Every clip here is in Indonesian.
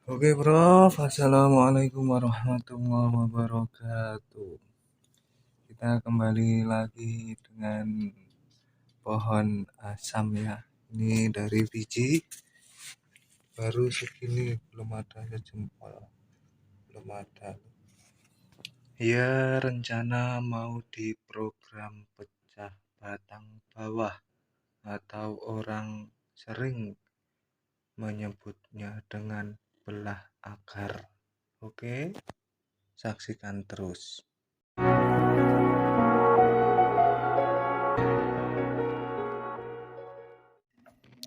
Oke, Prof. Assalamualaikum warahmatullahi wabarakatuh. Kita kembali lagi dengan pohon asam ya. Ini dari biji baru segini, belum ada sejempol. Belum ada. Ya, rencana mau diprogram pecah batang bawah atau orang sering menyebutnya dengan belah akar. Oke, saksikan terus.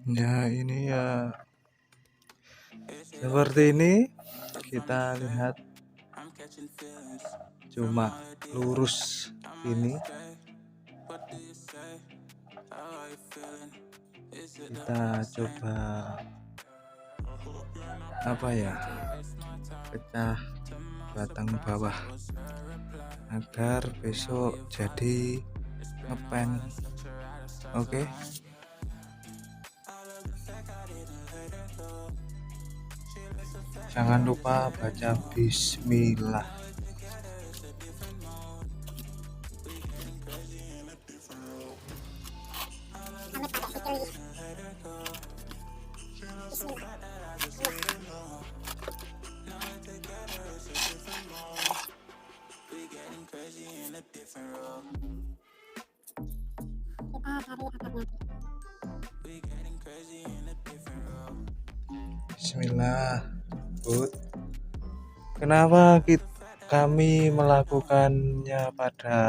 Ya, ini ya seperti ini. Kita lihat cuma lurus ini. Kita coba pecah batang bawah agar besok jadi ngepen. Oke. Jangan lupa baca bismillah. Bismillah. Good. Kenapa kami melakukannya pada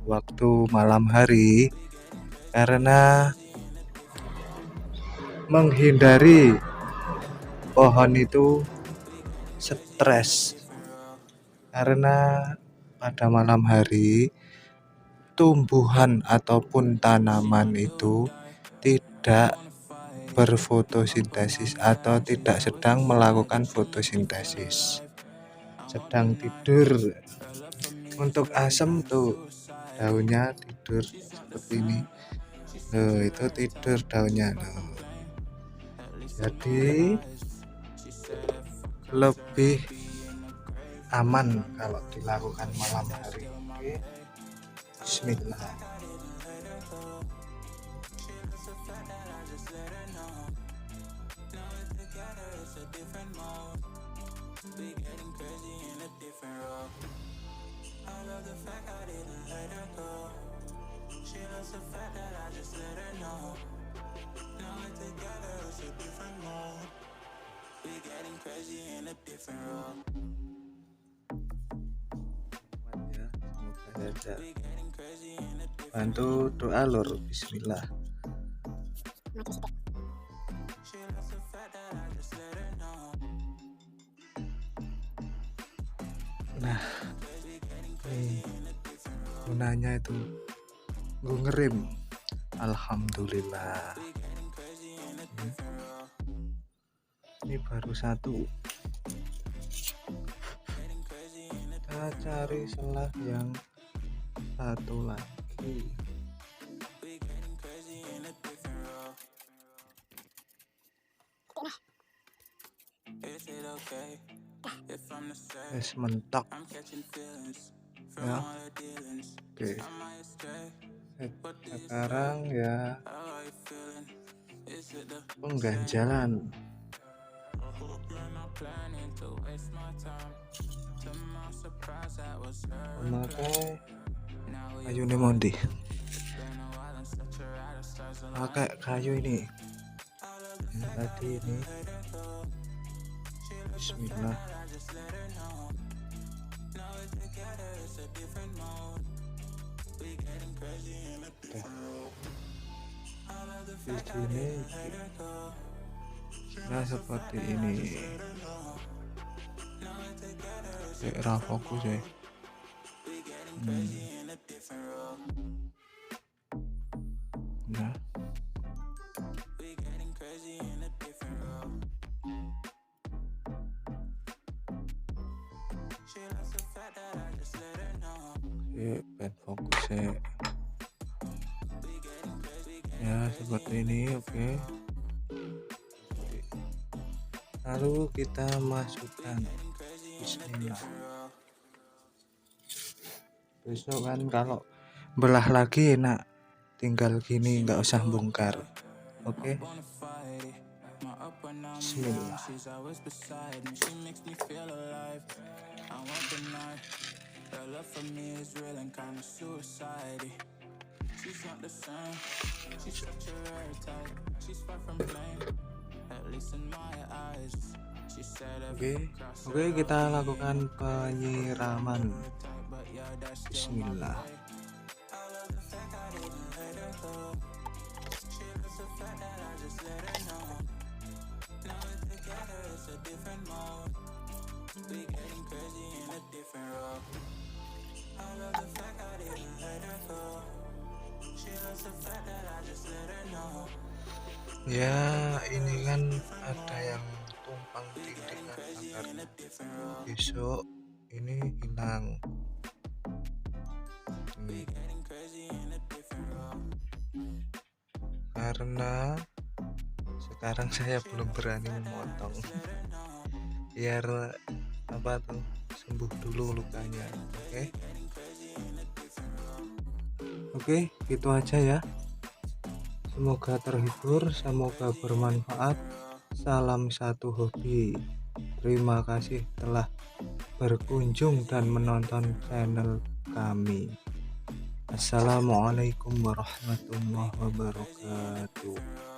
waktu malam hari? Karena menghindari pohon itu stres. Karena pada malam hari tumbuhan ataupun tanaman itu tidak berfotosintesis atau tidak sedang melakukan fotosintesis, sedang tidur. Untuk asam tuh daunnya tidur seperti ini. Itu tidur daunnya. Jadi lebih aman kalau dilakukan malam hari. Oke. Bismillah. Saja. Bantu doa lur. Bismillah. Nah, ini gunanya itu gue ngerim. Alhamdulillah. Ini baru satu. Kita cari selah yang satu lagi. Mentok ya. Oke. Sekarang ya pengganjalan. Memakai kayu nemondi. Pakai kayu ini. Yang tadi ini. Bismillah. Di sini. Nah, seperti ini. Kayak fokus ya. Nah. Ben fokus ya seperti ini. Oke. Lalu kita masukkan. Bismillah. Besok kan kalau belah lagi enak, tinggal gini nggak usah bongkar. Oke. Bismillah. Oke, kita lakukan penyiraman. Bismillah. Ya, ini kan ada yang tumpang tindih kan agar besok ini hilang. Karena sekarang saya belum berani memotong biar sembuh dulu lukanya. Oke, gitu aja ya. Semoga terhibur, semoga bermanfaat. Salam satu hobi. Terima kasih telah berkunjung dan menonton channel kami. Assalamualaikum warahmatullahi wabarakatuh.